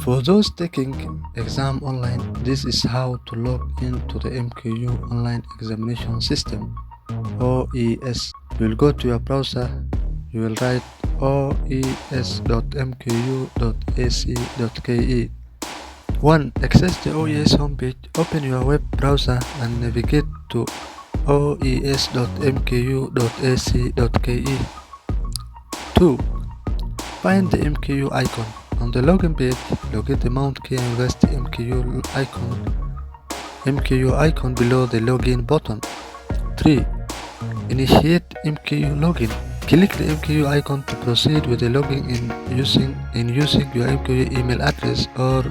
For those taking exam online, this is how to log into the MKU online examination system, OES. You will go to your browser, you will write oes.mku.ac.ke. 1. Access the OES homepage. Open your web browser and navigate to oes.mku.ac.ke. 2. Find the MKU icon. On the login page, locate the Mount Kenya University MKU icon below the login button. 3. Initiate MKU login. Click the MKU icon to proceed with the login using your MKU email address, or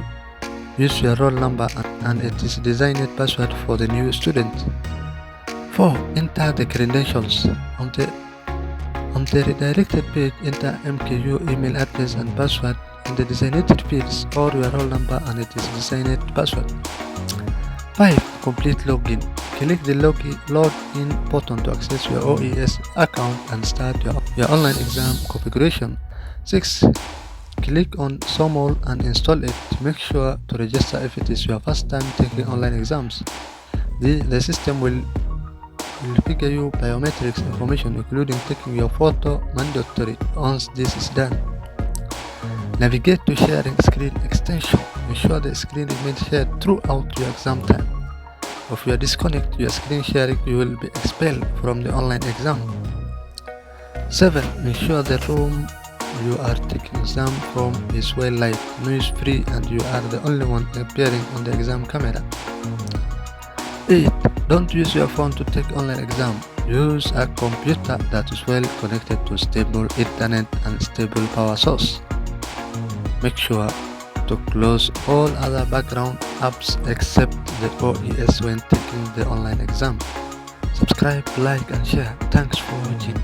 use your roll number and its designated password for the new student. 4. Enter the credentials. On the redirected page, enter MKU email address and password in the designated fields, or your roll number and its designated password. 5. Complete login. Click the login button to access your OES account and start your online exam configuration. 6. Click on Smowl and install it. Make sure to register if it is your first time taking online exams. The system will figure you biometrics information, including taking your photo, mandatory once this is done. Navigate to sharing screen extension. Ensure the screen remains shared throughout your exam time. If you disconnect your screen sharing, you will be expelled from the online exam. 7. Ensure the room you are taking exam from is well light, noise free, and you are the only one appearing on the exam camera. 8. Don't use your phone to take online exam. Use a computer that is well connected to stable internet and stable power source. Make sure to close all other background apps except the OES when taking the online exam. Subscribe, like and share. Thanks for watching.